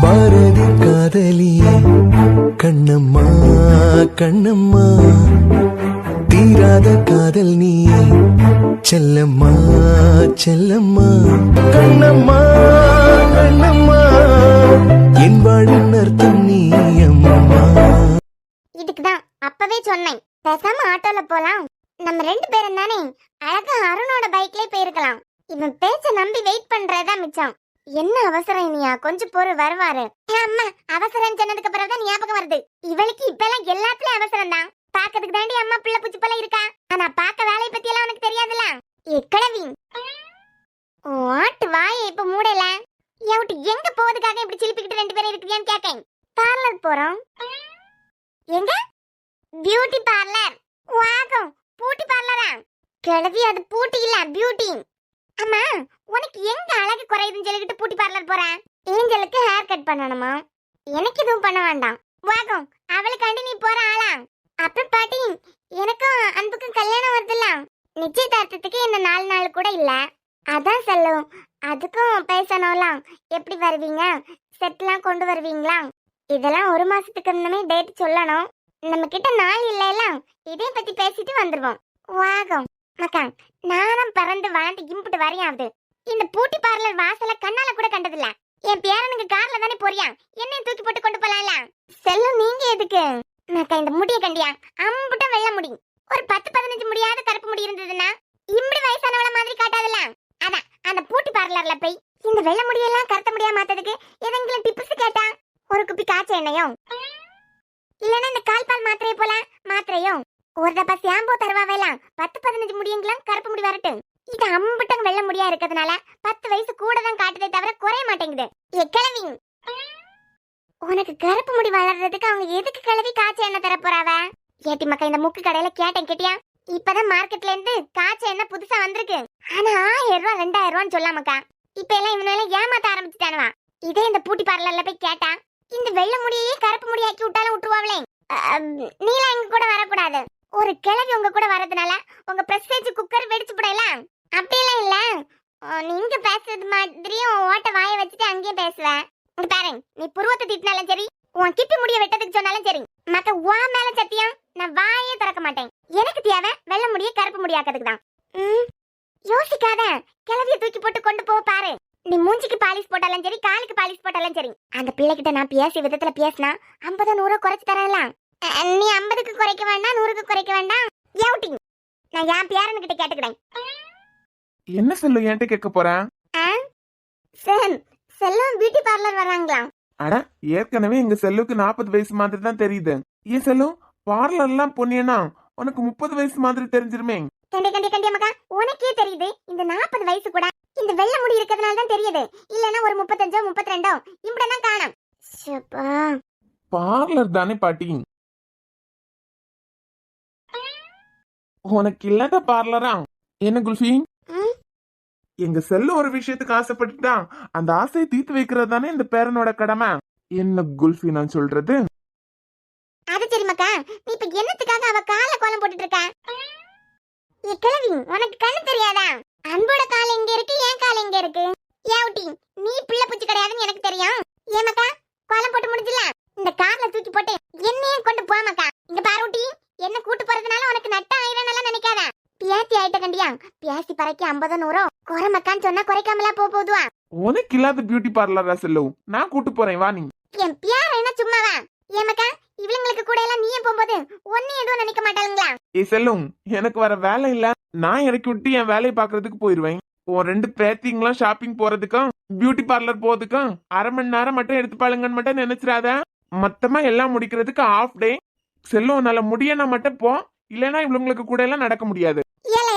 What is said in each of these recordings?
பாரதி காதலியே கண்ணம்மா கண்ணம்மா, தீராத காதல் நீயே செல்லம்மா செல்லம்மா, கண்ணம்மா கண்ணம்மா, என் வாழின் அர்த்தம் நீ அம்மா. இதுக்குதான் அப்பவே சொன்னேன், பேசாம ஆட்டோல போலாம். நம்ம 2 பேரும் தானே, அழகா அருணோட பைக்லயே போயிருக்கலாம். இவன் பேச்ச நம்பி வெயிட் பண்றதா மிச்சம். என்ன அவசரம் இனியா, கொஞ்சம் பொறு, வருவாரு. அம்மா அவசரம் சொன்னதுக்கு அப்புறம் தான் ஞாபகம் வருது, இவளுக்கு இப்பெல்லாம் எல்லாத்துலயும் அவசரம் தான். பாக்கிறதுக்கு தாண்டி அம்மா பிள்ளை பூச்சி போல இருக்கா, ஆனா பாக்க வேலையை பத்தி எல்லாம் உனக்கு தெரியாதுல. எக்கடவி ஆட்டு வாயை இப்ப மூடல. எவிட்டு எங்க போவதுக்காக இப்படி சிலிப்பிக்கிட்டு 2 பேரும் இருக்குதியான்னு கேக்கேன். பார்லர் போறோம். எங்க? Beauty parlour. வாகம் பூட்டி பார்லரா? கிழவி அது பூட்டி இல்ல, பியூட்டி. அம்மா உனக்கு எங்க அழகு குறையுதுன்னு சொல்லிக்கிட்டு பூட்டி பார்லர் போற? ஏஞ்சலுக்கு ஹேர் கட் பண்ணணுமா? எனக்கு எதுவும் பண்ண வேண்டாம். வாகம் அவளுக்காண்டி நீ போற ஆளா? அப்புறம் பாட்டி, எனக்கும் அன்புக்கும் கல்யாணம் வருதுல்ல, நிச்சயதார்த்தத்துக்கு இந்த 4 நாள் கூட இல்ல. அதான் சொல்லும், அதுக்கும் பேசணும்லாம். எப்படி வருவீங்க, செட்லாம் கொண்டு வருவீங்களா? இதெல்லாம் 1 மாசத்துக்கு முன்னமே டேட் சொல்லணும். நம்ம கிட்ட நாள் இல்லைல, இதே பத்தி பேசிட்டு வந்துருவோம். வாகம் மக்கா, நானும் பறந்து வாழ்ந்து இம்புட்டு வரையாவது இந்த பூட்டி பார்லர் வாசல கண்ணால கூட கண்டதில்ல. என் பேரனுக்கு கார்ல தானே போறியா, என்னையும் தூக்கி போட்டு கொண்டு போலாம்ல. செல்லும் நீங்க எதுக்கு மக்கா இந்த முடிய கண்டியா? அம்புட்டும் வெள்ள முடி, ஒரு 10-15 முடியாத கருப்பு முடி இருந்ததுன்னா இப்படி வயசானவள மாதிரி காட்டாதுல்ல. அதான் அந்த பூட்டி பார்லர்ல போய் இந்த வெள்ள முடியெல்லாம் கருத்த முடியா மாத்ததுக்கு எதெങ്കിലും டிப்ஸ் கேட்டா, ஒரு குப்பி காய்ச்ச எண்ணெயும் இல்லன்னா இந்த கால்பால் மாத்திரையை போல மாத்திரையும், ஒரு டப்பா ஷாம்பு தருவாவேலாம். 10-15 முடியெல்லாம் கருப்பு முடி வரட்டு. இது அம்பட்டம் வெள்ள முடியா இருக்கிறதுனால 10 வயசு கூட தான் காட்டுதே தவிர குறைய மாட்டேங்குது. கிழவி உனக்கு கருப்பு முடி வளர்றதுக்கு அவங்க எதுக்கு கிழவி காய்ச்ச எண்ணெய் தர போறாவ? ஏட்டி மக்கா, இந்த முக்கு கடையில கேட்டேன் கேட்டியா? இப்பதான் மார்க்கெட்ல இருந்து காய்ச்ச எண்ணெய் புதுசா வந்திருக்கு. ஆனா 1000 ரூபா 2000 ரூபான்னு சொல்லாமக்கா. இப்ப எல்லாம் இவனால ஏமாத்த ஆரம்பிச்சுட்டானுவா. இதே இந்த பூட்டி பார்லர்ல போய் கேட்டா, இந்த வெள்ள முடியே கருப்பு முடியாக்கி விட்டாலும் விட்டுருவாங்களே. நீலாம் எங்க கூட வரக்கூடாது. ஒரு கிழவி உங்க கூட வரதுனால உங்க பிரஸ்டேஜ் குக்கர் வெடிச்சு போடல. அப்படியெல்லாம் இல்ல, நீங்க பேசுறது மாதிரியும் ஓட்ட வாய வச்சுட்டு அங்கேயே பேசுவேன். பாரு, நீ புருவத்தை திட்டினாலும் சரி, உன் கிப்பி முடிய வெட்டதுக்கு சொன்னாலும் சரி, மத்த வா மேல சத்தியம் நான் வாயே திறக்க மாட்டேன். எனக்கு தேவை வெள்ள முடிய கருப்பு முடியாக்கிறதுக்கு தான். யோசிக்காத, கிழவிய தூக்கி போட்டு கொண்டு போ பாரு. நீ மூஞ்சிக்கு பாலிஷ் போட்டாலும் சரி, காலுக்கு பாலிஷ் போட்டாலும் சரி, அந்த பிள்ளைகிட்ட நான் பேசிய விதத்துல பேசினா 50-100 குறைச்சு தரலாம். நீ 50க்கு குறைக்க வேண்டாம், 100க்கு குறைக்க வேண்டாம். ஏவுட்டி நான் என் பேரனுக்கிட்ட கேட்டுக்கிறேன். என்ன செல்லும் என்கிட்ட கேட்க போறேன்? செல்லும் பியூட்டி பார்லர் வராங்களா? அட, ஏற்கனவே எங்க செல்லுக்கு 40 வயசு மாதிரி தான் தெரியுது. ஏன் செல்லும், பார்லர்லாம் பொண்ணியனா உனக்கு 30 வயசு மாதிரி தெரிஞ்சிருமே. கண்டி மக்கா, உனக்கே தெரியுது இந்த 40 வயசு கூட இந்த வெள்ள முடி இருக்கிறதுனால தான் தெரியுது. இல்லனா ஒரு 35 32 இப்படிதான் காணும். பார்லர் தானே பாட்டி, உனக்கு இல்லாத பார்லரா? என்ன குல்ஃபி, எங்க செல்லு ஒரு விஷயத்துக்கு ஆசைப்பட்டுட்டான், அந்த ஆசையை தீர்த்து வைக்கிறது தானே இந்த பேரனோட கடமை. என்ன குல்ஃபி நான் சொல்றது? அது சரி மக்கா, நீ இப்ப என்னத்துக்காக அவ கால கோலம் போட்டுட்டு இருக்க? கிழவி உனக்கு கண்ணு தெரியாதா? அன்போட கால் எங்க இருக்கு, என் கால் எங்க இருக்கு? ஏவுட்டி நீ பிள்ளை பூச்சி கிடையாதுன்னு எனக்கு தெரியும். ஏமாக்கா கோலம் போட்டு முடிஞ்சல, இந்த கார்ல தூக்கி போட்டு என்னையே கொண்டு போமாக்கா. இங்க பாருட்டி, என்ன கூட்டு போறதுனால உனக்கு நட்ட ஆயிரம் நினைக்காத. பியாசி ஆயிட்ட கண்டியா, பியாசி பறைக்கு 50-100 குறை மக்கான்னு சொன்னா குறைக்காமலா போதுவா? உனக்கு இல்லாத பியூட்டி பார்லரா செல்லும், நான் கூட்டு போறேன் வா. நீ என் பியார என்ன சும்மாவா? ஏமாக்கா இவளுங்களுக்கு கூட எல்லாம் நீயே போகும்போது ஒன்னே எதுவும் நினைக்க மாட்டாளுங்களா? ஏ செல்லும், எனக்கு வர வேலை இல்ல, நான் இறக்கி விட்டு என் வேலையை பாக்குறதுக்கு போயிருவேன். உன் 2 பேத்திங்களும் ஷாப்பிங் போறதுக்கும் பியூட்டி பார்லர் போறதுக்கும் 1/2 மணி நேரம் மட்டும் எடுத்துப்பாளுங்கன்னு மட்டும் நினைச்சிடாத. மொத்தமா எல்லாம் முடிக்கிறதுக்கு ஹாஃப் டே. செல்லும், நல்ல முடியனா மட்டும் போ, இல்லனா இவங்களுக்கு கூட எல்லாம் நடக்க முடியாது. ஏலே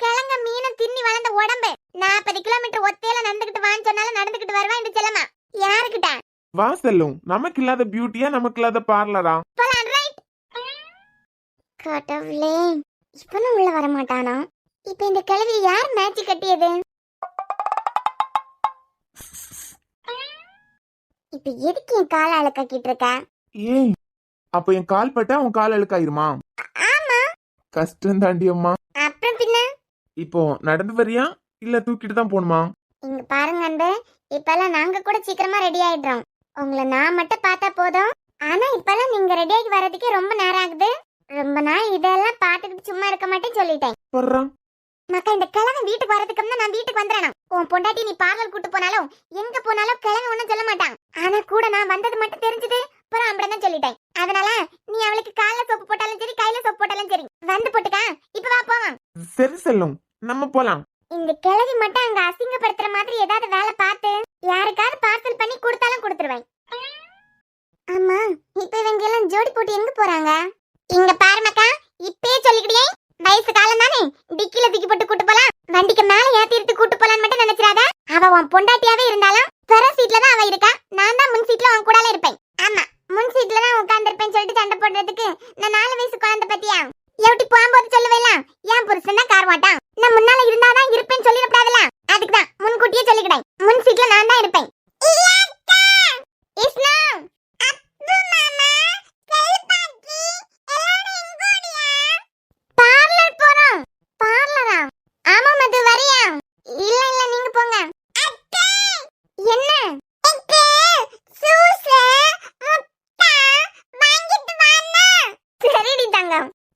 கிழங்க மீன தின்னி வளர்ந்த உடம்பு 40 கிலோமீட்டர் ஒத்தையில நடந்துகிட்டு வான்னு சொன்னாலும் நடந்துகிட்டு வருவா இந்த செல்லமா. யாருக்கிட்ட வா செல்லும், நமக்கு இல்லாத பியூட்டியா, நமக்கு இல்லாத பார்லரா? கடவுளே, இப்பனும் உள்ள வர மாட்டானா? இப்ப இந்த கிழவி யார் மேட்ச் கட்டியது? இப்ப எதுக்கு என் கால அழுக்காக்கிட்டு இருக்க? ஏய், அப்ப என் கால் பட்டா உன் கால் அழுக்காயிருமா? ஆமா, கஷ்டம் தாண்டி அம்மா. அப்புறம் பின்ன இப்போ நடந்து வரியா இல்ல தூக்கிட்டு தான் போணுமா? இங்க பாருங்க அன்பு, இப்பெல்லாம் நாங்க கூட சீக்கிரமா ரெடி ஆயிடுறோம். உங்களை நான் மட்டும் பார்த்தா போதும். ஆனா இப்பெல்லாம் நீங்க ரெடியாகி வர்றதுக்கே ரொம்ப நேரம் ஆகுது. ரொம்ப நாள் இதெல்லாம் பார்த்துட்டு சும்மா இருக்க மாட்டேன்னு சொல்லிட்டேன். வர்றான். மக்கா இந்த கிழமை வீட்டுக்கு வரதுக்கு முன்ன நான் வீட்டுக்கு வந்துறேன். உன் பொண்டாட்டி நீ பார்லர் கூட்டு போனாலும் எங்க போனாலும் கிழமை ஒண்ணும் சொல்ல மாட்டான். ஆனா கூட நான் வந்தது மட்டும் தெரிஞ்சது அப்புறம் அப்படிதான் சொல்லிட்டேன். அதனால நீ அவளுக்கு கால்ல சோப்பு போட்டாலும் சரி கையில சோப்பு போட்டாலும் சரி வந்து போட்டுக்கா. இப்ப வா போவோம். சரி செல்லும், நம்ம போலாம். இந்த கிழவி மட்டும் அங்க அசிங்கப்படுத்துற மாதிரி ஏதாவது வேலை பார்த்து யாருக்காவது பார்சல் பண்ணி கொடுத்தாலும் கொடுத்துருவேன். ஆமா இப்ப இவங்க எல்லாம் ஜோடி போட்டு எங்க போறாங்க? இங்க பாரு மக்கா, இப்பயே சொல்லிக்கிட்டே வயசு காலம் தானே, டிக்கில தூக்கி போட்டு கூட்டு போலாம். வண்டிக்கு மேல ஏத்தி எடுத்து கூட்டு போலான்னு மட்டும் நினைச்சிராத. அவ உன் பொண்டாட்டியாவே இருந்தாலும் பிற சீட்ல தான் அவ இருக்கா. நான் தான் முன் சீட்ல உன் கூடல இருப்பேன். ஆமா முன் சீட்ல தான் உட்கார்ந்திருப்பேன் சொல்லிட்டு சண்டை போடுறதுக்கு நான் 4 வயசு குழந்தை பத்தியா எப்படி போகும்போது சொல்லுவேலாம். என் புருஷன் தான் கார் மாட்டான், நான் முன்னால இருந்தாதான் இருப்பேன்னு சொல்லிடக்கூடாதுல. அதுக்குதான் முன்கூட்டியே சொல்லிக்கிட்டேன் முன் சீட்ல நான் தான் இருப்பேன்.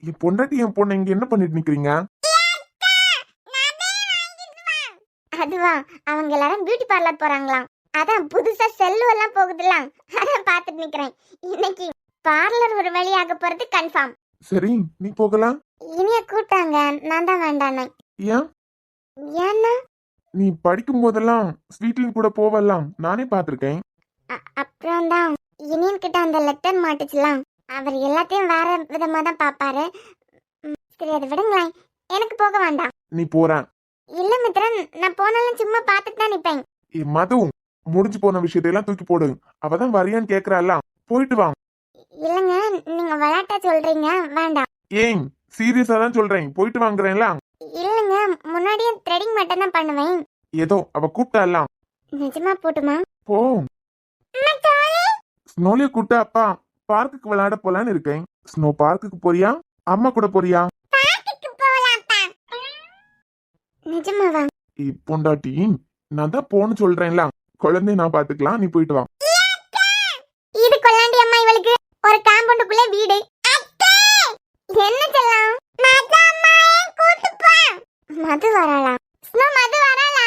என் பொண்டாட்டி என் பொண்ணு இங்க என்ன பண்ணிட்டு நிக்கிறீங்க? அதுவா அவங்க எல்லாரும் பியூட்டி பார்லர் போறாங்களாம். அதான் புதுசா செல்லு எல்லாம் போகுதுலாம், அதான் பாத்துட்டு நிக்கிறேன். இன்னைக்கு பார்லர் ஒரு வழியாக போறது கன்ஃபார்ம். சரி நீ போகலாம். இனிய கூட்டாங்க, நான் தான் வேண்டானே. ஏன்? ஏன்னா நீ படிக்கும் போதெல்லாம் ஸ்வீட்லின் கூட போவலாம், நானே பாத்திருக்கேன். அப்புறம் தான் இனியன் கிட்ட அந்த லெட்டர் மாட்டுச்சுலாம். அவர் எல்லாத்தையும் வேற விதமா தான் பாப்பாரு. சரி அதை விடுங்களேன், எனக்கு போக வேண்டாம். நீ போற? இல்ல மித்ரன், நான் போனாலும் சும்மா பாத்துட்டு தான் நிப்பேன். மது, முடிஞ்சு போன விஷயத்தையெல்லாம் தூக்கி போடு. அவதான் வரியான்னு கேக்குறாள், போயிட்டு வா. இல்லங்க நீங்க விளையாட்டா சொல்றீங்க, வேண்டாம். ஏன் சீரியஸா தான் சொல்றேன், போயிட்டு வாங்குறேன்ல. இல்லங்க முன்னாடியே த்ரெடிங் மட்டும் தான் பண்ணுவேன். ஏதோ அவ கூப்பிட்டாலாம். நிஜமா போட்டுமா? போ. ஸ்னோலிய கூப்பிட்டா அப்பா பார்க்குக்கு விளையாட போலான்னு இருக்கேன். ஸ்னோ பார்க்குக்கு போறியா, அம்மா கூட போறியா? நிஜமாவா? பொண்டாட்டி நான் தான் போன்னு சொல்றேன்ல, குழந்தைய நான் பாத்துக்கலாம், நீ போயிட்டு வா. இது கொல்லாண்டி அம்மா இவளுக்கு ஒரு காம்பவுண்டுக்குள்ள வீடு. என்ன சொல்லலாம்? மது வராளா? ஸ்னோ மது வராளா?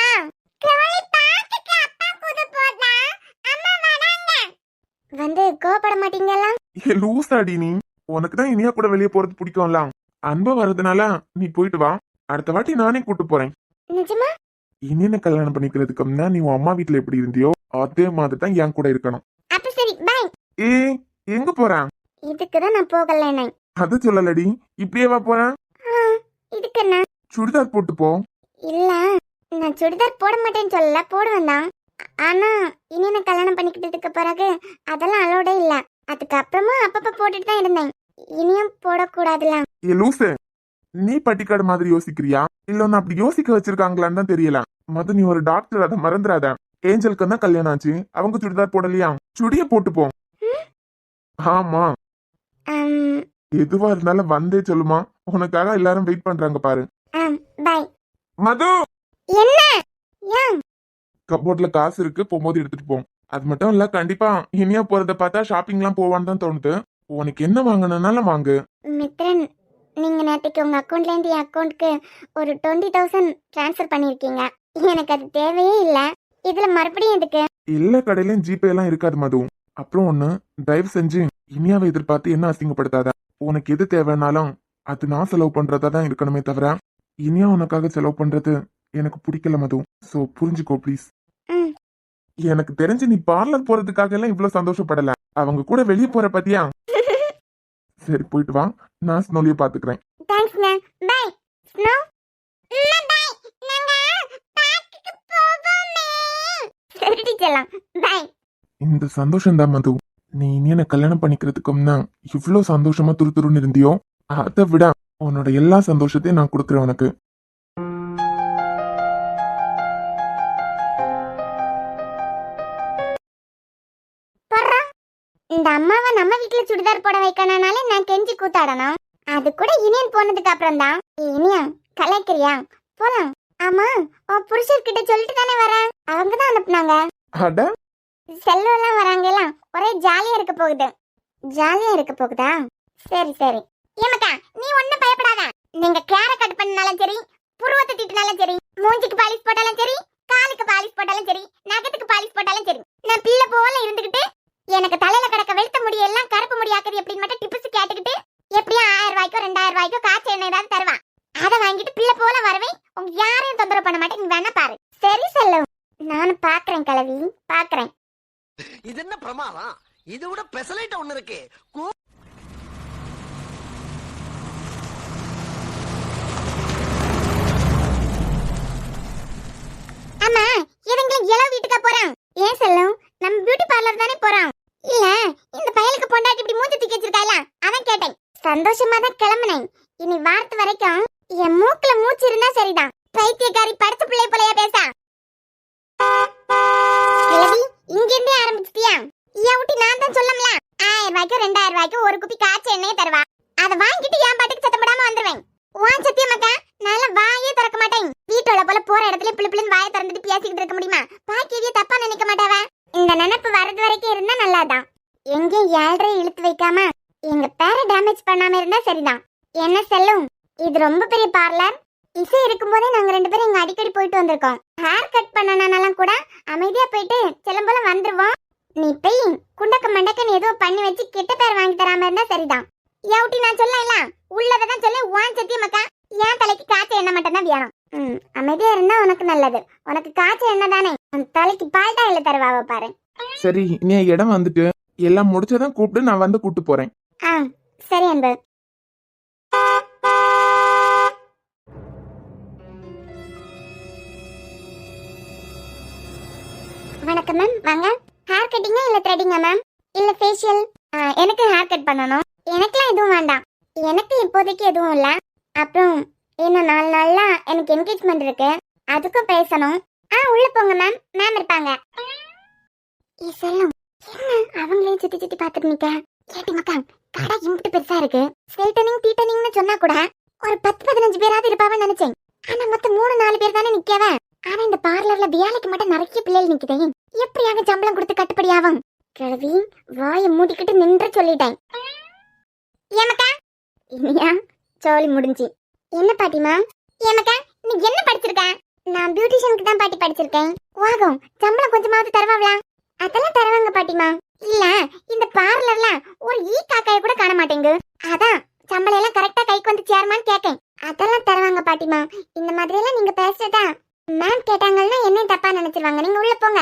வந்து கோபப்பட மாட்டீங்களா? ஏ லூசாடி நீ, உனக்கு தான் இனியா கூட வெளியே போறது பிடிக்கும்ல, அன்பா வர்றதுனால நீ போயிட்டு வா. அடுத்த வாட்டி நானே கூட்டு போறேன். நிஜமா? இனியனை கல்யாணம் பண்ணிக்கிறதுக்கு முன்னா நீ உன் அம்மா வீட்டுல எப்படி இருந்தியோ அதே மாதிரி தான் என் கூட இருக்கணும். அப்ப சரி பை. ஏ எங்க போறேன்? இதுக்குதான் நான் போகல. அது சொல்லலடி, இப்படியே வா போறேன். இதுக்கு என்ன? சுடிதார் போட்டு போ. இல்ல நான் சுடிதார் போட மாட்டேன்னு சொல்லல, போடுவேன் தான். ஆனா இனியனை கல்யாணம் பண்ணிக்கிட்டதுக்கு பிறகு அதெல்லாம் அலோடே இல்ல. அதுக்கு அப்புறமா அப்பப்ப போட்டுட்டு தான் இருந்தேன். இனியும் போடக்கூடாதுல. ஏ லூசு, நீ பட்டிக்காடு மாதிரி யோசிக்கிறியா இல்ல ஒன்னு அப்படி யோசிக்க வச்சிருக்காங்களான்னு தான் தெரியல. மது நீ ஒரு டாக்டர், அதை மறந்துடாத. ஏஞ்சலுக்கு தான் கல்யாணம் ஆச்சு, அவங்க சுடிதார் போடலையா? சுடிய போட்டு போ. ஆமா எதுவா இருந்தாலும் வந்தே சொல்லுமா, உனக்காக எல்லாரும் வெயிட் பண்றாங்க பாரு. பை. மது என்ன? ஏன்? கபோர்ட்ல காசு இருக்கு, போகும்போது எடுத்துட்டு போ. அது மட்டும் இல்ல, கண்டிப்பா இனியா போறத பார்த்தா ஷாப்பிங் எல்லாம் போவான்னு தான் தோணுது. உனக்கு என்ன வாங்கணும்னாலும் வாங்கு. மித்ரன், நீங்க நேற்றுக்கு உங்க அக்கௌண்ட்ல இருந்து என் அக்கௌண்ட்க்கு ஒரு 20,000 டிரான்ஸ்ஃபர் பண்ணிருக்கீங்க. எனக்கு அது தேவையே இல்ல. இதுல மறுபடியும் எதுக்கு? எல்லா கடையிலயும் ஜிபே எல்லாம் இருக்காது மது. அப்புறம் ஒண்ணு, தயவு செஞ்சு இனியாவை எதிர்பார்த்து என்ன அசிங்கப்படுத்தாத. உனக்கு எது தேவைன்னாலும் அது நான் செலவு பண்றதா தான் இருக்கணுமே தவிர இனியா உனக்காக செலவு பண்றது எனக்கு பிடிக்கல மது. சோ புரிஞ்சுக்கோ ப்ளீஸ். எனக்கு தெரிஞ்சு நீ பார்லர் போறதுக்காக எல்லாம் இவ்வளவு சந்தோஷப்படல, அவங்க கூட வெளியே போற பத்தியா. சரி போயிட்டு வா, நான் ஸ்னோலிய பாத்துக்கிறேன். தேங்க்ஸ்ங்க. பை. Snow bye. நாங்க பார்க்குக்கு போவோமே. சரி செல்லம். பை. இந்த சந்தோஷம் தான் மது. நீ இனியனை கல்யாணம் பண்ணிக்கிறதுக்கு முன்னா இவ்வளவு சந்தோஷமா துருதுருன்னு இருந்தியோ, அதை விட உன்னோட எல்லா சந்தோஷத்தையும் நான் கொடுக்குறேன் உனக்கு. இந்த அம்மாவை நம்ம வீட்டுல சுடிதார் போட வைக்கணும்னாலே நான் கெஞ்சி கூத்தாடணும். அது கூட இனியன் போனதுக்கு அப்புறம் தான். இனியா கலைக்கிறியா? போலாம். ஆமா உன் புருஷர்கிட்ட சொல்லிட்டு தானே வரேன், அவங்க தான் அனுப்புனாங்க. அட செல்வம்லாம் வராங்கல்ல, ஒரே ஜாலியா இருக்க போகுது. ஜாலியா இருக்க போகுதா? சரி சரி. ஏமாக்கா நீ ஒண்ணும் பயப்படாத. நீங்க கேர கட் பண்ணாலும் சரி, புருவத்தை திட்டினாலும் சரி, மூஞ்சிக்கு பாலிஷ் போட்டாலும் சரி, காலுக்கு பாலிஷ் போட்டாலும் சரி, நகத்துக்கு பாலிஷ் போட்டாலும் சரி, நான் பிள்ளை போல இருந்துகிட்டு எனக்கு தலையில கிடக்க வெளுத்த முடி எல்லாம் கருப்பு முடி ஆக்குது எப்படின்னு மட்டும் டிப்ஸ் கேட்டுக்கிட்டு எப்படியும் 1000 ரூபாய்க்கோ 2000 ரூபாய்க்கோ காய்ச்சல் எண்ணெய் ஏதாவது தருவா. அதை வாங்கிட்டு பிள்ளை போல வரவே உங்க யாரையும் தொந்தரவு பண்ண மாட்டேன். நீ வேணா பாரு. சரி செல்லும், நானும் பாக்குறேன் கலவி, பாக்குறேன். இது என்ன பிரமாதம்? இது விட பெசலைட் ஒண்ணு இருக்கு. ஆமா, இவங்களும் இளவு வீட்டுக்கா போறான்? ஏன் செல்லும், நம்ம பியூட்டி பார்லர் தானே போறான். இல்ல இந்த பயலுக்கு பொண்டாட்டி இப்படி மூஞ்சி தூக்கி வச்சிருக்கால, அதான் கேட்டேன். சந்தோஷமா தான் கிளம்புனேன். இனி வாரத்து வரைக்கும் என் மூக்குல மூச்சு இருந்தா சரிதான். பைத்தியக்காரி படுத்து பிள்ளை போலயா பேசா? கிழவி, இங்க இருந்தே ஆரம்பிச்சிட்டியா? ஊட்டி நான் தான் சொல்லம்ல, 1000 ரூபாய்க்கு 2000 ரூபாய்க்கு ஒரு குப்பி காய்ச்சல் எண்ணெயே தருவா. அதை வாங்கிட்டு என் பாட்டுக்கு சத்தம் போடாம வந்துருவேன். வான் சத்தியமாக்கா நல்ல வாயே திறக்க மாட்டேன். வீட்டோட போல போற இடத்துல பிள்ளை பிள்ளைன்னு வாயை திறந்துட்டு பேசிக்கிட்டு இருக்க முடியுமா? பாக்கியவே தப்பா நினைக்க மாட்டாவ. இந்த நினைப்பு வரது வரைக்கும் இருந்தா நல்லாதான். எங்கேயும் 7.5 இழுத்து வைக்காம எங்க பேரை டேமேஜ் பண்ணாம இருந்தா சரிதான். என்ன செல்லும், இது ரொம்ப பெரிய பார்லர். இசை இருக்கும்போதே நாங்க 2 பேரும் இங்க அடிக்கடி போயிட்டு வந்திருக்கோம். ஹேர் கட் பண்ணனாலும் கூட அமைதியா போயிட்டு செல்லும் போல வந்துருவோம். நீ போய் குண்டக்க மண்டக்கன்னு ஏதோ பண்ணி வச்சு கெட்ட பேர் வாங்கி தராம இருந்தா சரிதான். ஊட்டி நான் சொல்லலாம், உள்ளதான் சொல்ல. வான் சத்தியமாக்கா என் தலைக்கு காய்ச்சல் எண்ணெய் மட்டும் தான் வேணும். அமைதியா இருந்தா உனக்கு நல்லது. உனக்கு காய்ச்சல் எண்ணெய் தானே, அந்த தலைக்கு பால்டா இல்ல தருவாவ பாரு. சரி, நீ இடம் வந்துட்டு எல்லாம் முடிச்சதான் கூப்பிட்டு நான் வந்து கூட்டு போறேன். சரி அன்பு. வணக்கம் மேம், வாங்க. ஹேர் கட்டிங்கா இல்ல த்ரெடிங்கா மேம்? இல்ல ஃபேஷியல்? எனக்கு ஹேர் கட் பண்ணணும். எனக்குலாம் எதுவும் வேண்டாம். எனக்கு இப்போதைக்கு எதுவும் இல்ல. அப்புறம் இன்னும் 4 நாள்ல எனக்கு என்கேஜ்மெண்ட் இருக்கு, அதுக்கும் பேசணும். உள்ள போங்க மேம், மேம் இருப்பாங்க. செல்லும், என்ன அவங்களையும் சுத்தி சுத்தி பாத்துட்டு நிக்க? கேட்டு மக்கா, கடை இம்பிட்டு பெருசா இருக்கு. ஸ்ட்ரைட்டனிங் டீட்டனிங்னு சொன்னா கூட ஒரு 10-15 பேராவது இருப்பாவன்னு நினைச்சேன். ஆனா மொத்தம் 3-4 பேர் தானே நிக்கவ. ஆனா இந்த பார்லர்ல வேலைக்கு மட்டும் நிறைய பிள்ளைகள் நிக்குதே. எப்படியாக சம்பளம் கொடுத்து கட்டுப்படி ஆகும்? கிழவி வாயை மூடிக்கிட்டு நின்று சொல்லிட்டேன். ஏமக்கா இனியா சோலி முடிஞ்சு. என்ன பாட்டிமா? ஏமக்கா நீ என்ன படிச்சிருக்க? நான் பியூட்டிஷியனுக்கு தான் பாட்டி படிச்சிருக்கேன். வாகம் சம்பளம் கொஞ்சமாவது தருவாங்களா? அதெல்லாம் தருவாங்க பாட்டிமா. இல்ல இந்த பார்லர்ல ஒரு காக்காய கூட காண மாட்டேங்கு. அதான் சம்பளம் எல்லாம் கரெக்டா கைக்கு வந்து சேருமான்னு கேட்டேன். அதெல்லாம் தருவாங்க பாட்டிமா. இந்த மாதிரி எல்லாம் நீங்க பேசுறதா மேம் கேட்டாங்கன்னா என்ன தப்பா நினைச்சிருவாங்க. நீங்க உள்ள போங்க.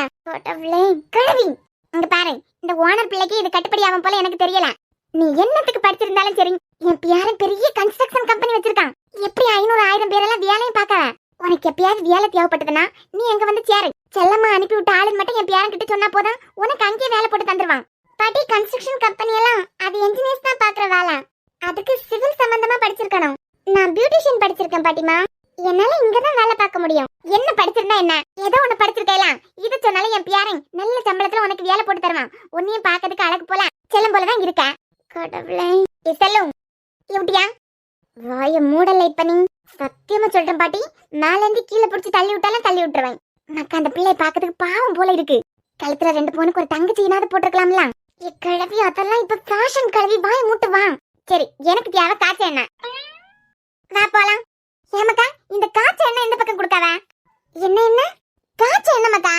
கிழவி இங்க பாரு, இந்த ஓனர் பிள்ளைக்கு இது கட்டுப்படி ஆகும் போல எனக்கு தெரியல. நீ என்னத்துக்கு படிச்சிருந்தாலும் சரி, என் பேரன் பெரிய கன்ஸ்ட்ரக்ஷன் கம்பெனி வச்சிருக்கான். எப்படி 500-1000 பேரெல்லாம் வேலையும் பார்க்க. உனக்கு எப்பயாவது வேலை தேவைப்பட்டதுன்னா நீ எங்க வந்து சேரு. செல்லமா அனுப்பி விட்ட ஆளுன்னு மட்டும் என் பேரன் கிட்ட சொன்னா போதும், உனக்கு அங்கேயே வேலை போட்டு தந்துருவான். பாட்டி கன்ஸ்ட்ரக்ஷன் கம்பெனி எல்லாம் அது என்ஜினியர்ஸ் தான் பாக்குற வேலை. அதுக்கு சிவில் சம்பந்தமா படிச்சிருக்கணும். நான் பியூட்டிஷியன் படிச்சிருக்கேன் பாட்டிமா. என்னால இங்கதான் வேலை பார்க்க முடியும். என்ன படிச்சிருந்தா என்ன, ஏதோ ஒண்ணு படிச்சிருக்கலாம். இது சொன்னாலும் என் பேரன் நல்ல சம்பளத்துல உனக்கு வேலை போட்டு தருவான். உன்னையும் பாக்கிறதுக்கு அழகு போல செல்லம் போலதான் இருக்க. கடவுளே செல்லும், எப்படியா வாய மூடல. இப்ப நீ சத்தியமா சொல்றேன் பாட்டி, மேல இருந்து கீழே பிடிச்சி தள்ளி விட்டாலும் தள்ளி விட்டுருவேன். எனக்கு அந்த பிள்ளைய பாக்கிறதுக்கு பாவம் போல இருக்கு. கழுத்துல 2 பவுனுக்கு ஒரு தங்கச்சினாவது போட்டிருக்கலாம்ல. கிழவி அதெல்லாம் இப்ப ஃபேஷன். கிழவி வாய மூட்டு வா. சரி, எனக்கு தேவை காய்ச்சல் என்ன. வா போலாம். ஏமக்கா இந்த காய்ச்சல் என்ன இந்த பக்கம் கொடுக்காவ? என்ன என்ன காய்ச்சல் என்ன மக்கா?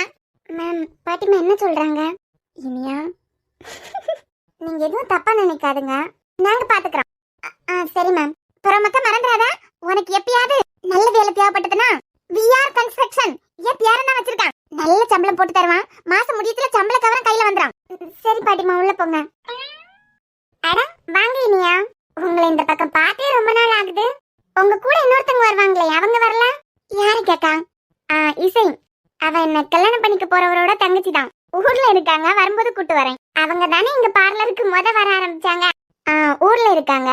மேம் பாட்டிமா என்ன சொல்றாங்க? இனியா நீங்க எதுவும் தப்பா நினைக்காதுங்க, நாங்க பாத்துக்கிறோம். சரி மேம். புறமக்க மறந்துடாத, உனக்கு எப்பயாவது நல்ல வேலை தேவைப்பட்டதுன்னா விஆர் கன்ஸ்ட்ரக்ஷன் என் பேரன் தான் வச்சிருக்கான். நல்ல சம்பளம் போட்டு தருவான். மாசம் முடியத்துல சம்பள கவரம் கையில வந்துடும். சரி பாட்டிமா, உள்ள போங்க. அட வாங்க இனியா, உங்களை இந்த பக்கம் பார்த்தே ரொம்ப நாள் ஆகுது. உங்க கூட இன்னொருத்தங்க வருவாங்களே, அவங்க வரல? யாரு கேக்கா? இசை. அவ என்ன கல்யாணம் பண்ணிக்க போறவரோட தங்கச்சி தான். ஊர்ல இருக்காங்க, வரும்போது கூட்டு வரேன். அவங்க தானே இங்க பார்லருக்கு வர ஆரம்பிச்சாங்க. ஊர்ல இருக்காங்க,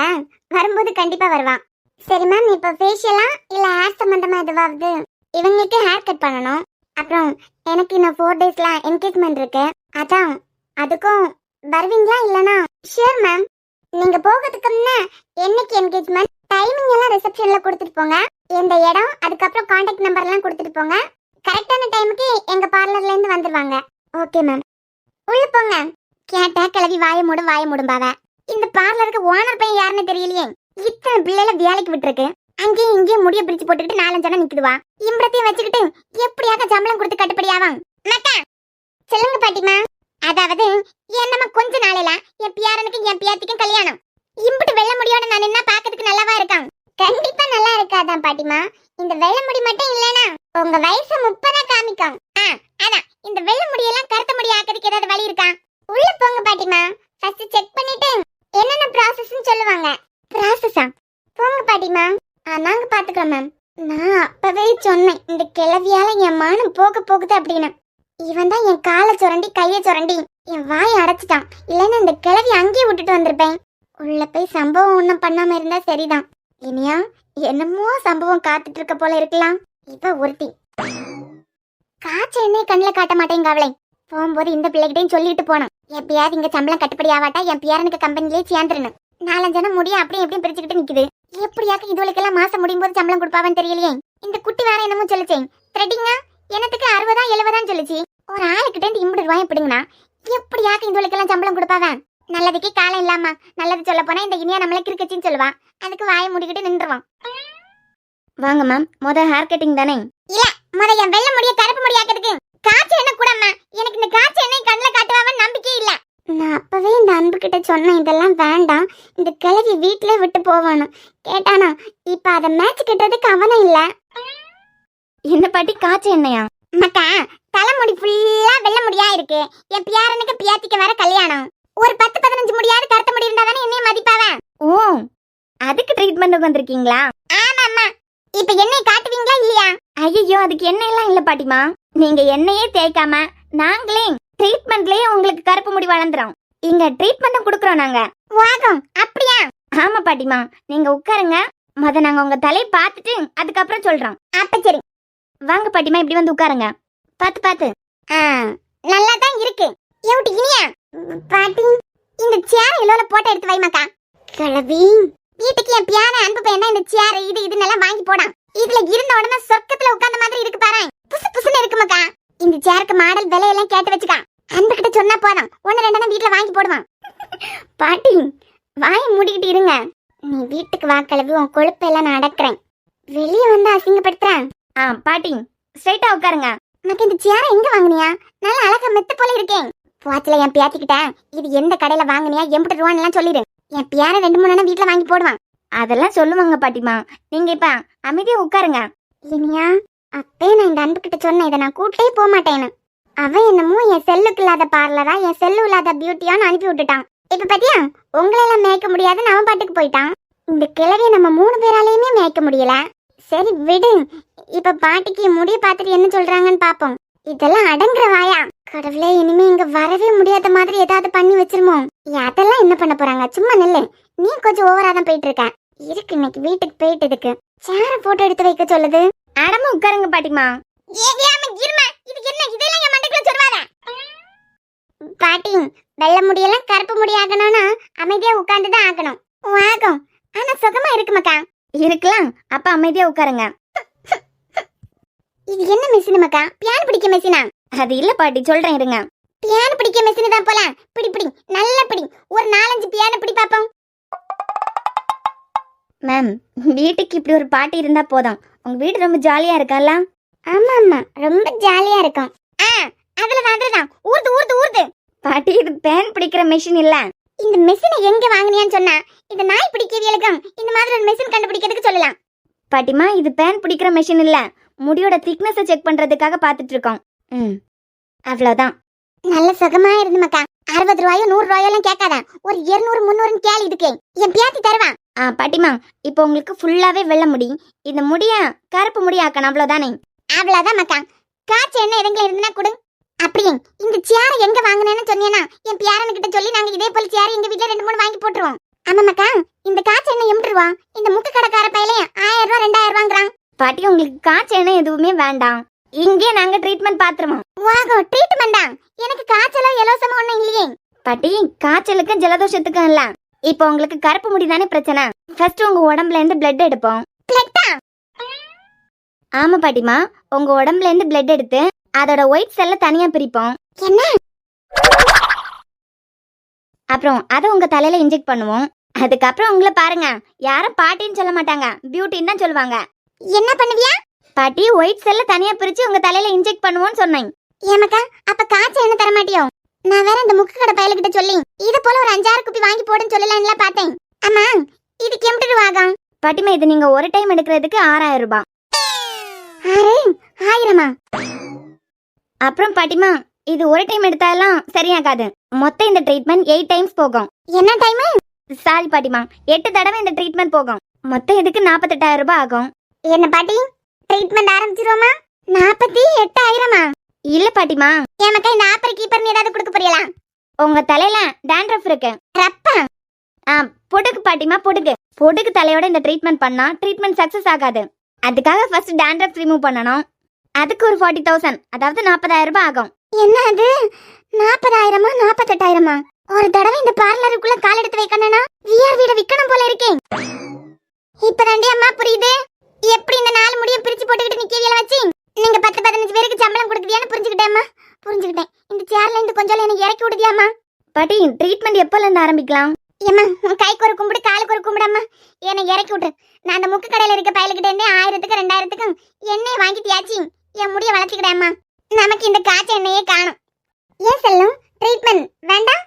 வரும்போது கண்டிப்பா வருவான். சரி மேம், இப்ப ஃபேஷியலா இல்ல ஹேர் சம்பந்தமா எதுவாவது? இவங்களுக்கு ஹேர் கட் பண்ணணும். அப்புறம் எனக்கு இன்னும் 4 டேஸ்ல என்கேஜ்மெண்ட் இருக்கு. அதான் அதுக்கும் வருவீங்களா? இல்லனா? Sure ma'am. நீங்க போகிறதுக்கு முன்ன என்னைக்கு என்கேஜ்மெண்ட், டைமிங் எல்லாம் ரிசப்ஷன்ல கொடுத்துட்டு போங்க. எந்த இடம், அதுக்கப்புறம் கான்டாக்ட் நம்பர் எல்லாம் கொடுத்துட்டு போங்க. கரெக்டான டைமுக்கு எங்க பார்லர்ல இருந்து வந்துருவாங்க. Okay ma'am. உள்ள போங்க. கேட்டா கிளவி வாய மூடும் பாவ. இந்த பார்லருக்கு ஓனர் பையன் யாருன்னு தெரியலையே. இத்தனை பிள்ளைல வேலைக்கு விட்டுருக்கு. அங்கேயும் இங்கேயும் முடிய பிரிச்சு போட்டுக்கிட்டு 4-5 நிக்குதுவா. இம்பளத்தையும் வச்சுக்கிட்டு எப்படியாக சம்பளம் கொடுத்து கட்டுப்படியாவான். மக்கா சொல்லுங்க பாட்டிமா. அதாவது என்னமா கொஞ்ச நாளையில என் பியாரனுக்கும் என் பியாத்திக்கும் கல்யாணம். இம்புட்டு வெள்ள முடியோட நான் என்ன பாக்கிறதுக்கு நல்லாவா இருக்கான்? கண்டிப்பா நல்லா இருக்காதான் பாட்டிமா. இந்த வெள்ள முடி மட்டும் இல்லனா உங்க வயசு 30 காமிக்கும். அதான் இந்த வெள்ள முடியெல்லாம் கருத்த முடி ஆக்கிறதுக்கு ஏதாவது வழி இருக்கா? உள்ள போங்க பாட்டிமா. ஃபர்ஸ்ட் செக் பண்ணிட்டு என்னென்ன ப்ராசஸ்னு சொல்லுவாங்க. ப்ராசஸா? போங்க பாட்டிமா. நாங்க பாத்துக்கிறோம் மேம். நான் அப்பவே சொன்னேன் இந்த கிழவியால என் மானம் போக போகுது அப்படின்னு. இவன் தான் என் காலை சுரண்டி கையை சுரண்டி என் வாயை அடைச்சிட்டான். இல்லைன்னா இந்த கிழவி அங்கேயே விட்டுட்டு வந்திருப்பேன். உள்ள போய் சம்பவம் ஒன்றும் பண்ணாம இருந்தா சரிதான். இனியா என்னமோ சம்பவம் காத்துட்டு இருக்க போல இருக்கலாம். இப்ப ஒருத்தி காய்ச்ச எண்ணெய் கண்ணில் காட்ட மாட்டேங்க அவளை. போகும்போது இந்த பிள்ளைகிட்டையும் சொல்லிட்டு போனோம். எப்பயாவது இங்க சம்பளம் கட்டுப்படி ஆவாட்டா என் பியாரனுக்கு கம்பெனிலேயே சேர்ந்துருணும். 4-5 ஜனம் முடியும் அப்படியே எப்படியும் பிரிச்சுக்கிட்டு நிக்குது. எப்படியாக்க இதுவளுக்கெல்லாம் மாசம் முடியும் போது சம்பளம் கொடுப்பாவன்னு தெரியலையே. இந்த குட்டி வேற என்னமோ சொல்லிச்சேன். த்ரெட்டிங்கா எனக்கு 60-70 சொல்லிச்சு. ஒரு ஆளுக்கிட்ட ₹80 எப்படிங்கண்ணா எப்படியாக்க இதுவளுக்கெல்லாம் சம்பளம் கொடுப்பாவன்? நல்லதுக்கே காலம் இல்லாமா. நல்லது சொல்ல போனா இந்த இனியா நம்மள கிறுக்கச்சின்னு சொல்லுவா. அதுக்கு வாயை மூடிக்கிட்டு நின்றுவான். வாங்க மேம். ஹேர் கட்டிங் தானே? இல்ல என் வெள்ள முடிய கருப்பு முடியாக்கிறதுக்கு காய்ச்ச எண்ணெய் கூடம்மா. எனக்கு இந்த காய்ச்ச எண்ணெய் கண்ணில் காட்டுவாவன்னு நம்பிக்கை இல்ல. நான் அப்பவே இந்த அன்பு கிட்ட சொன்னேன் இதெல்லாம் வேண்டாம். இந்த கிழவி வீட்டுல விட்டு போவானு கேட்டானா. இப்ப அத மேட்ச் கிட்டதுக்கு அவனும் இல்ல. என்ன பாட்டி காய்ச்ச எண்ணெயா? மக்கா தலைமுடி ஃபுல்லா வெள்ள முடியா இருக்கு. என் பியாரனுக்கு பியாத்திக்கு வேற கல்யாணம். ஒரு 10-15 முடியாவது கருத்த முடி இருந்தா தானே என்னைய மதிப்பாவன். ஓ அதுக்கு ட்ரீட்மெண்ட் வந்திருக்கீங்களா? ஆமாம்மா. இப்ப எண்ணெய் காட்டுவீங்களா இல்லையா? ஐயோ அதுக்கு எண்ணெய் எல்லாம் இல்ல பாட்டிமா. நீங்க எண்ணெயே தேய்க்காம நாங்களே ட்ரீட்மெண்ட்லயே உங்களுக்கு கருப்பு முடி வளர்ந்துரும். இங்க ட்ரீட்மெண்ட் குடுக்குறோம் நாங்க. வாகம் அப்படியா? ஆமா பாட்டிமா. நீங்க உட்காருங்க. நாங்க உங்க தலையை பார்த்துட்டு அதுக்கப்புறம் சொல்றோம். அப்ப சரி வாங்க பாட்டிமா. இப்படி வந்து உட்காருங்க. பாத்து நல்லா தான் இருக்கு. எவுட்டி இனியா பாட்டி இந்த சேர் இலோல போட்டோ எடுத்து வைமாக்கா. கிளவி வீட்டுக்கு என் பியான அன்பு பையன் இந்த சேர் இது நல்லா வாங்கி போடான். இதுல இருந்த உடனே சொர்க்கத்துல உட்கார்ந்த மாதிரி இருக்கு பாரு. புசு புசுன்னு இருக்குமாக்கா. இந்த சேருக்கு மாடல் விலையெல்லாம் கேட்டு வச்சுக்கா. அன்பு கிட்ட சொன்னா போதும் 1-2 வீட்டுல வாங்கி போடுவான். பாட்டி வாயை மூடிக்கிட்டு இருங்க. நீ வீட்டுக்கு வா கிளவி. உன் கொழுப்பெல்லாம் நான் அடக்குறேன். வெளியே வந்து அசிங்கப்படுத்துறேன். பாட்டி ஸ்ட்ரைட்டா உட்காருங்க. எனக்கு இந்த சேரை எங்க வாங்குனியா? நல்லா அழகா மெத்த போல இருக்கேன். வாட்சில என் பியாத்திக்கிட்ட இது எந்த கடையில வாங்குனியா ₹80 சொல்லிடு. என் பியார 2-3 வீட்டுல வாங்கி போடுவான். அதெல்லாம் சொல்லுவாங்க பாட்டிமா. நீங்க இப்ப அமைதியா உட்காருங்க. இனியா அப்பே நான் இந்த அன்பு கிட்ட சொன்னேன் இதை நான் கூட்டே போக மாட்டேன்னு. அவன் என்னமோ என் செல்லுக்கு இல்லாத பார்லரா என் செல்லு இல்லாத பியூட்டியான்னு அனுப்பி விட்டுட்டான். இப்ப பாத்தியா உங்களெல்லாம் மேய்க்க முடியாதுன்னு அவன் பாட்டுக்கு போயிட்டான். இந்த கிழவியை நம்ம 3 பேராலையுமே மேய்க்க முடியல. சரி விடு. இப்ப பாட்டிக்கு முடிய பார்த்துட்டு என்ன சொல்றாங்கன்னு பாப்போம். இதெல்லாம் அடங்குற வாயா? கடவுளே இனிமே இங்க வரவே முடியாத மாதிரி ஏதாவது பண்ணி வச்சிருமோ? அதெல்லாம் என்ன பண்ண போறாங்க? சும்மா நில்லு. நீ கொஞ்சம் ஓவரா தான் போயிட்டு இருக்க. இருக்கு இன்னைக்கு வீட்டுக்கு போயிட்டதுக்கு சேர போட்டோ எடுத்து வைக்க சொல்லுது. அடமா உட்காருங்க பாட்டிமா. பாட்டி வெள்ள முடியெல்லாம் கருப்பு முடி ஆகணும்னா அமைதியா உட்கார்ந்துதான் ஆகணும். ஆகும் ஆனா சுகமா இருக்குமாக்கா? இருக்கலாம். அப்ப அமைதியா உட்காருங்க. இது என்ன மெஷின் மக்கா? பியான் பிடிக்க மெஷினா? அது இல்ல பாட்டி சொல்றேன் இருங்க. பியான் பிடிக்க மெஷின் தான் போல. பிடி நல்ல பிடி. ஒரு 4-5 பியான் பிடி பாப்போம். மேம் வீட்டுக்கு இப்படி ஒரு பாட்டி இருந்தா போதும். உங்க வீடு ரொம்ப ஜாலியா இருக்கல்ல? ஆமா ரொம்ப ஜாலியா இருக்கும். அதுலதான் ஊர்து. பாட்டி இது பேன் பிடிக்கிற மெஷின் இல்ல. இந்த மெஷினை எங்க வாங்குனியான்னு சொன்னா இந்த நாய் பிடிக்கிறவங்களுக்கும் இந்த மாதிரி ஒரு மெஷின் கண்டுபிடிக்கிறதுக்கு சொல்லலாம். பாட்டிமா இது பேன் பிடிக்கிற மெஷின் இல்ல. முடியோட திக்னஸை செக் பண்றதுக்காக பாத்துட்டு இருக்கோம். அவ்வளவுதான். நல்ல சுகமா இருந்து மக்கா. ₹60 ₹100 கேட்காத. ஒரு 200-300 கேளு. இதுக்கு என் பியாத்தி தருவான். பாட்டிமா இப்போ உங்களுக்கு ஃபுல்லாவே வெள்ள முடி. இந்த முடிய கருப்பு முடி ஆக்கணும். அவ்வளவுதானே? அவ்வளவுதான் மக்கா. காய்ச்ச என்ன எதுங்கள இருந்தா கொடு. அப்படியே இந்த சேர் எங்க வாங்குனேன்னு சொன்னீனா என் பியாரனுக்கிட்ட சொல்லி நாங்க இதே போல சேர் எங்க வீட்ல 2-3 வாங்கி போட்டுருவோம். ஆமா மக்கா. இந்த காய்ச்ச என்ன ₹80. இந்த முட்டை கடைக்கார பையலே ₹1000-2000 பாட்டி உங்களுக்கு காய்ச்ச என்ன எதுவுமே வேண்டாம். இங்கே நாங்க ட்ரீட்மெண்ட் பாத்துறோம். வாகோ ட்ரீட்மெண்டா? எனக்கு காய்ச்சலோ எலோசமோ ஒண்ணும் இல்லையே. பாட்டி காய்ச்சலுக்கும் ஜலதோஷத்துக்கும் இல்ல. இப்போ உங்களுக்கு கருப்பு முடி தானே பிரச்சனை. ஃபர்ஸ்ட் உங்க உடம்புல இருந்து பிளட் எடுப்போம். பிளட்டா? ஆமா பாட்டிமா. உங்க உடம்புல இருந்து பிளட் எடுத்து அதோட ஒயிட் செல்ல தனியா பிரிப்போம். என்ன அப்புறம் அதை உங்க தலையில இன்ஜெக்ட் பண்ணுவோம். அதுக்கப்புறம் உங்களை பாருங்க, யாரும் பாட்டின்னு சொல்ல மாட்டாங்க, பியூட்டின்னு தான் சொல்லுவாங்க. என்ன பண்ணுவியா? பாட்டி ஒயிட் செல்ல தனியா பிரிச்சு உங்க தலையில இன்ஜெக்ட் பண்ணுவோம்னு சொன்னேன். ஏமக்கா, அப்ப காய்ச்சல் என்ன தர மாட்டியோ? நான் வேற அந்த முக்கு கடை பயலுகிட்ட சொல்லி இது போல ஒரு 5-6 குப்பி வாங்கி போடுன்னு சொல்லலாம்ல பார்த்தேன். அம்மா, இதுக்கு எம்படி ரூபாகும்? பாட்டிமா, இது நீங்க ஒரு டைம் எடுக்கிறதுக்கு 6000 ரூபாய். 6000? அப்புறம் பாட்டிமா, இது ஒரு டைம் எடுத்தாலும் சரியாகாது. மொத்தம் இந்த ட்ரீட்மெண்ட் 8 டைம்ஸ் போகும். என்ன டைம்? சாரி பாட்டிமா, 8 தடவை இந்த ட்ரீட்மெண்ட் போகும். மொத்தம் இதுக்கு 48000 ரூபாய் ஆகும். என்ன பாட்டி, ட்ரீட்மெண்ட் ஆரம்பிச்சிருவோமா? 48000? இல்ல பாட்டிமா, எனக்கு இந்த ஆப்பர் கீப்பர்னு ஏதாவது கொடுக்க போறீங்களா? உங்க தலையில டாண்ட்ரஃப் இருக்கு. ரப்பா? பொடுகு பாட்டிமா, பொடுகு தலையோட இந்த ட்ரீட்மெண்ட் பண்ணா ட்ரீட்மெண்ட் சக்சஸ் ஆகாது. அதுக்காக ஃபர்ஸ்ட் டாண்ட்ரஃப் ரிமூவ் பண்ணனும். அதுக்கு ஒரு 40000, அதாவது 40000 ரூபாய் ஆகும். என்ன அது? 40000? 48000? ஒரு தடவை இந்த பார்லருக்குள்ள கால் எடுத்து வைக்கணும்னா விஆர் வீட விக்கணும் போல இருக்கே. இப்ப ரெண்டே அம்மா புரியுது, எப்படி இந்த 4 முடிய பிரிச்சு போட்டுக்கிட்டு நிக்கவியல வச்சு நீங்க 10-15 பேருக்கு சம்பளம் கொடுக்குதியான்னு புரிஞ்சுக்கிட்டேம்மா. புரிஞ்சுக்கிட்டேன். இந்த சேர்ல இருந்து கொஞ்சம் எனக்கு இறக்கி விடுதியாமா? பாட்டி, ட்ரீட்மெண்ட் எப்போல இருந்து ஆரம்பிக்கலாம்? ஏம்மா, உன் கைக்கு ஒரு கும்பிடு, காலுக்கு ஒரு கும்பிடம்மா. என்னை இறக்கி விட்டு நான் அந்த முக்கு கடையில இருக்க பயலுக்கிட்ட இருந்தே 1000க்கு 2000க்கு எண்ணெய் வாங்கி தியாச்சி என் முடிய வளர்த்துக்கிட்டேம்மா. நமக்கு இந்த காய்ச்ச எண்ணெயே காணும். ஏன் செல்லும், ட்ரீட்மெண்ட் வேண்டாம்?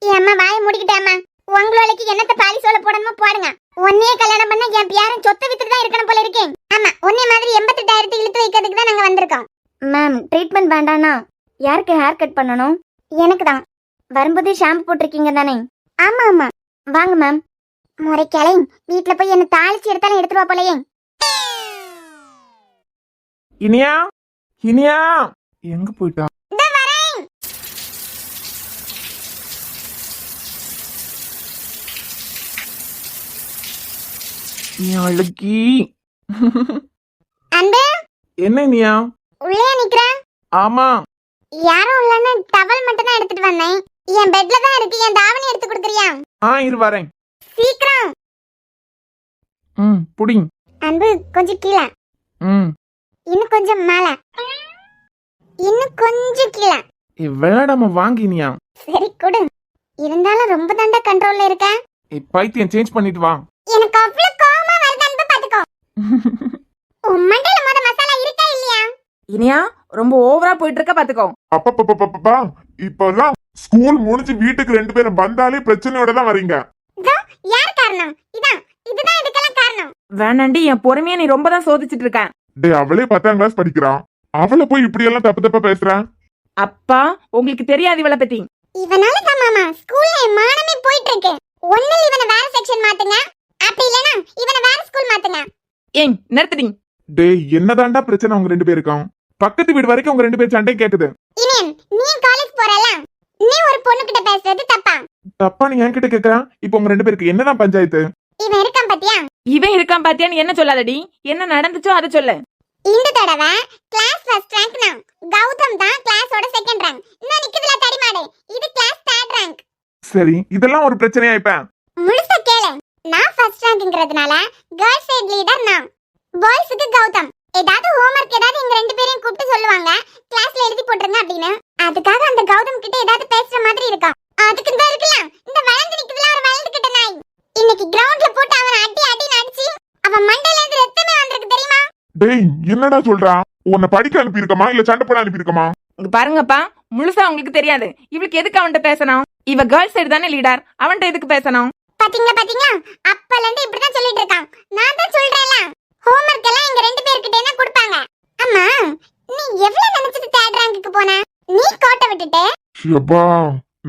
என் அம்மா வாயை மூடிக்கிட்டேம்மா. உங்களுக்கு என்னத்த பாலி சோல போடணுமோ போடுங்க. ஒன்னையே கல்யாணம் பண்ண என் பியாரன் சொத்தை வித்துட்டு தான் இருக்கணும் போல இருக்கேன். ஆமா, ஒன்னே மாதிரி 88000 இழுத்து வைக்கிறதுக்கு தான் நாங்க வந்திருக்கோம். மேம், ட்ரீட்மெண்ட் வேண்டானா யாருக்கு ஹேர் கட் பண்ணணும்? எனக்கு தான். வரும்போது ஷாம்பு போட்டிருக்கீங்க தானே? ஆமா ஆமா. வாங்க மேம். முறைக்காலே வீட்ல போய் என்ன தாளிச்சு எடுத்தாலும் எடுத்துட்டு வா போலயே. இனியா, இனியா எங்க போயிட்டா? நீ அழகி. அன்பு, என்ன இனியா? உள்ளே நிக்கிறேன். ஆமா, யாரும் இல்லன்னு டவல் மட்டும் தான் எடுத்துட்டு வந்தேன். என் பெட்ல தான் இருக்கு. என் தாவணி எடுத்து கொடுக்குறியா? இரு வரேன். சீக்கிரம். புடிங். அன்பு, கொஞ்சம் கீழே. இன்னும் கொஞ்சம் மேல. இன்னும் கொஞ்சம் கீழே. விளையாடாம வாங்கினியா? சரி கொடு. இருந்தாலும் ரொம்ப தண்டா கண்ட்ரோல்ல இருக்க. பைத்தியம் சேஞ்ச் பண்ணிட்டு வா. எனக்கு அவ்வளவு கோவமா வருது அன்பு, பாத்துக்கோ. உன் மண்டையில மொத மசாலா இருக்கா இல்லையா? இனியா, ரொம்ப ஓவரா போயிட்டு இருக்க பாத்துக்கோ. அப்பா இப்பெல்லாம் ஸ்கூல் முடிஞ்சு வீட்டுக்கு 2 பேரும் வந்தாலே பிரச்சனையோட தான் வரீங்க. யார் காரணம்? இதுதான் இதுக்கெல்லாம் காரணம். வேணாண்டி, என் பொறுமையை நீ ரொம்ப தான் சோதிச்சுட்டு இருக்க. டேய், அவளே 10ஆம் கிளாஸ் படிக்கிறான். அவளை போய் இப்படி எல்லாம் தப்பு பேசுறான். அப்பா, உங்களுக்கு தெரியாது இவளை பத்தி. இவனால தான் மாமா ஸ்கூல்ல என் மானமே போயிட்டு இருக்கு. ஒண்ணு இவனை வேற செக்ஷன் மாத்துங்க, அப்படி இல்லனா இவனை வேற ஸ்கூல் மாத்துங்க. ஏய், நிறுத்துடி. டேய், என்னதாண்டா பிரச்சனை உங்க 2 பேருக்கும்? பக்கத்து வீடு வரைக்கும் உங்க 2 பேர் சண்டை கேக்குது. இனியன், நீ காலேஜ் போறல, நீ ஒரு பொண்ணு கிட்ட பேசுறது தப்பா? தப்பா நீ என்கிட்ட கேக்குறான். இப்போ உங்க 2 பேருக்கு என்னதான் பஞ்சாயத்து? இவன் இருக்கான் பாத்தியா? இவன் இருக்கான் பாத்தியான்னு என்ன சொல்லாதடி. என்ன நடந்துச்சோ அதை சொல்லு. இந்த தடவை கிளாஸ் ஃபர்ஸ்ட் ரேங்க் நான். கௌதம் தான் கிளாஸோட செகண்ட் ரேங்க். நான் நிக்குதுல தடிமாடு, இது கிளாஸ் தேர்ட் ரேங்க். சரி, இதெல்லாம் ஒரு பிரச்சனையா இப்ப? முழுசா கேளு. நான் ஃபர்ஸ்ட் ரேங்க்ங்கிறதுனால கேர்ள்ஸ் சைடு லீடர் நான். பாய்ஸ்க்கு கௌதம். ஏதாவது ஹோம்வொர்க் ஏதாவது எங்க 2 பேரையும் கூப்பிட்டு சொல்லுவாங்க, கிளாஸ்ல எழுதி போட்டுருங்க அப்படின்னு. அதுக்காக அந்த கௌதம் கிட்ட ஏதாவது பேசுற மாதிரி இருக்கா? அதுக்கு தான் இருக்கலாம் இந்த வளர்ந்து நிக்குதுல ஒரு வளர்ந்துகிட்ட நாய். இன்னைக்கு கிரவுண்ட்ல போட்டு அவன் அடி அடிச்சு அவன் மண்டையில இருந்து ரத்தமே வந்திருக்கு தெரியுமா? டேய், என்னடா சொல்றா? உன்னை படிக்க அனுப்பியிருக்கமா இல்ல சண்டை போட அனுப்பியிருக்கமா? இங்க பாருங்கப்பா, முழுசா உங்களுக்கு தெரியாது. இவளுக்கு எதுக்கு அவன்கிட்ட பேசணும்? இவ கேர்ள்ஸ் சைடு தானே லீடர், அவன்கிட்ட எதுக்கு பேசணும்? பாத்தீங்களா அப்பல இருந்து இப்படிதான் சொல்லிட்டு இருக்கான். நான் தான் சொல்றேன்ல, ஹோம்வொர்க் எல்லாம் எங்க 2 பேர்கிட்ட என்ன கொடுப்பாங்க. அம்மா, நீ எவ்வளவு நினைச்சிட்டு தேர்ட் ரேங்க்குக்கு போன? நீ கோட்டை விட்டுட்டு. ஷப்பா,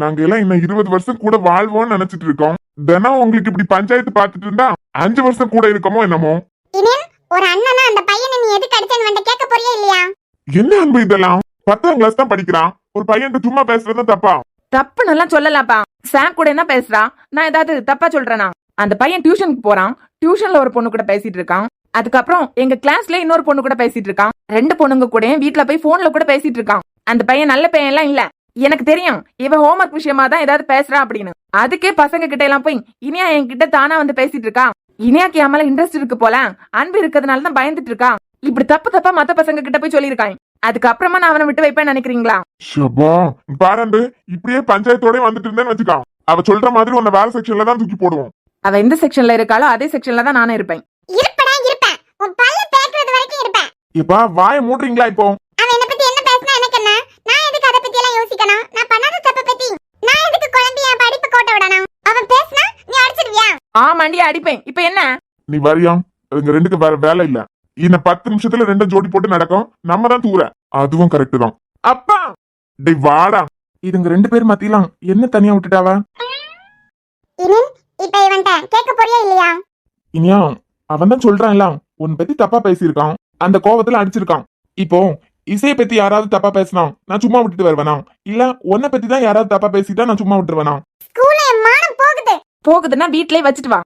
நாங்க எல்லாம் இன்னும் 20 வருஷம் கூட வாழ்வோம்னு நினைச்சிட்டு இருக்கோம். தினம் உங்களுக்கு இப்படி பஞ்சாயத்து பார்த்துட்டு இருந்தா 5 வருஷம் கூட இருக்கமோ என்னமோ. இனியன், ஒரு அண்ணனா அந்த பையனை நீ எதுக்கு அடிச்சேன்னு வந்து கேட்க போறியா இல்லையா? என்ன அன்பு இதெல்லாம்? 10ஆம் கிளாஸ் தான் படிக்கிறான். ஒரு பையன் சும்மா பேசுறது தப்பா? தப்பு நல்லா சொல்லலாம்ப்பா. சாம் கூட என்ன பேசுறா? நான் ஏதாவது தப்பா சொல்றேனா? அந்த பையன் டியூஷனுக்கு போறான். டியூஷன்ல ஒரு பொண்ணு கூட பேசிட்டு இருக்கான். அதுக்கப்புறம் எங்க கிளாஸ்ல இன்னொரு பொண்ணு கூட பேசிட்டு இருக்கான். 2 பொண்ணுங்க கூட வீட்டுல போய் போன்ல கூட பேசிட்டு இருக்கான். அந்த பையன் நல்ல பையன் எல்லாம் இல்ல. எனக்கு தெரியும் இவன் ஹோம்வொர்க் விஷயமா தான் ஏதாவது பேசுறான் அப்படின்னு. அதுக்கே பசங்க கிட்ட எல்லாம் போய் இனியா என்கிட்ட தானா வந்து பேசிட்டு இருக்கா. இனியாக்கு என் மேல இன்ட்ரெஸ்ட் இருக்கு போல, அன்பு இருக்கிறதுனால தான் பயந்துட்டு இருக்கா. இப்படி தப்பா மத்த பசங்க கிட்ட போய் சொல்லியிருக்கான். அதுக்கப்புறமா நான் அவனை விட்டு வைப்பேன்னு நினைக்கிறீங்களா? ஷப்பா, பாரண்டு இப்படியே பஞ்சாயத்தோட வந்துட்டு இருந்தேன்னு வச்சுக்கான். அவ சொல்ற மாதிரி உன்னை வேற செக்ஷன்ல தான் தூக்கி போடுவோம். அவ எந்த செக்ஷன்ல இருக்காளோ அதே செக்ஷன்ல தான் நானும் இருப்பேன். இருப்படா இருப்பேன். உன் பல்ல பேக்குறது வரைக்கும் இருப்பேன். இப்பா வாயை மூடுறீங்களா இப்போ? அவன் என்ன பத்தி என்ன பேசினா எனக்கு என்ன? நான் எதுக்கு அதை பத்தி எல்லாம் யோசிக்கணும்? நான் பண்ணாத தப்ப பத்தி நான் எதுக்கு குழம்பி என் படிப்பு கோட்டை விடணும்? அவன் பேசினா நீ அடிச்சிடுவியா? ஆமாண்டி அடிப்பேன். இப்ப என்ன? நீ வரியா? அதுங்க ரெண்டுக்கு வேற வேலை இல்ல. இன்னும் 10 நிமிஷத்துல ரெண்டும் ஜோடி போட்டு நடக்கும். நம்ம தான் தூர. அதுவும் கரெக்ட் தான். அப்பா டேய் வாடா. இதுங்க 2 பேர் மத்தியலாம் என்ன தனியா விட்டுட்டாவா? இனின் இப்ப இவன்ட்ட கேட்க போறியா இல்லையா? இனியா அவன் தான் சொல்றான்ல உன் பத்தி தப்பா பேசியிருக்கான், அந்த கோவத்துல அடிச்சிருக்கான். இப்போ இசையை பத்தி யாராவது தப்பா பேசினா நான் சும்மா விட்டுட்டு வருவேனா? இல்ல உன்னை பத்தி தான் யாராவது தப்பா பேசிட்டா நான் சும்மா விட்டுருவேனா? ஸ்கூல்ல என் மானம் போகுது. போகுதுன்னா வீட்லயே வச்சுட்டு வா.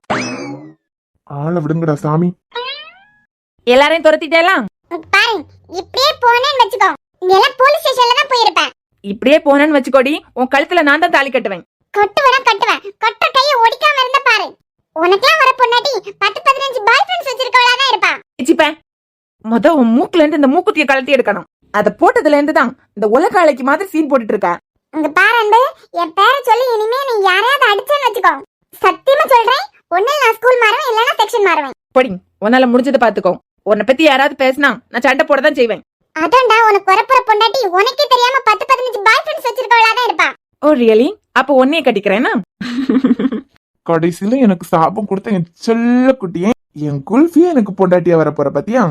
ஆளை விடுங்கடா சாமி. எல்லாரையும் துரத்திட்டேலாம். பாரு இப்படியே போனேன்னு வச்சுக்கோ, நீ எல்லாம் போலீஸ் ஸ்டேஷன்ல தான் போயிருப்பேன். இப்படியே போனேன்னு வச்சுக்கோடி, உன் கழுத்துல நான் தான் தாலி கட்டுவேன். கட்டுவேன் கட்டுற கையை ஒடிக்காம இருந்த பாரு. உனக்கெல்லாம் வர பொண்ணாட்டி 10-15 பாய் ஃப்ரெண்ட்ஸ் வச்சிருக்கவளா தான் இருப்பா. வச்சுப்பேன். உன் மூக்குல இருந்து இந்த மூக்குத்திய கழட்டி எடுக்கணும். அத போட்டதுல இருந்து தான் இந்த உலக அலைக்கு மாதிரி சீன் போட்டுட்டு இருக்க. இங்க பாரு அன்பு, என் பேரை சொல்லி இனிமே நீ யாரையாவது அடிச்சேன்னு வச்சுக்கோ, சத்தியமா சொல்றேன், ஒண்ணு நான் ஸ்கூல் மாறுவேன் இல்லனா செக்ஷன் மாறுவேன். போடி, உன்னால முடிஞ்சதை பாத்துக்கோ. உன்னை பத்தி யாராவது பேசினா நான் சண்டை போட தான் செய்வேன். அதான்டா உனக்கு வரப்புற பொண்டாட்டி உனக்கே தெரியாம 10-15 பாய் ஃப்ரெண்ட்ஸ் வச்சிருக்கவளா தான் இருப்பா. ஓ ரியலி? அப்ப உன்னையே கட்டிக்கிறேன்னா? கடைசியில எனக்கு சாபம் கொடுத்த என் செல்ல குட்டியே என் குல்ஃபியே எனக்கு பொண்டாட்டியா வரப்போற பத்தியா?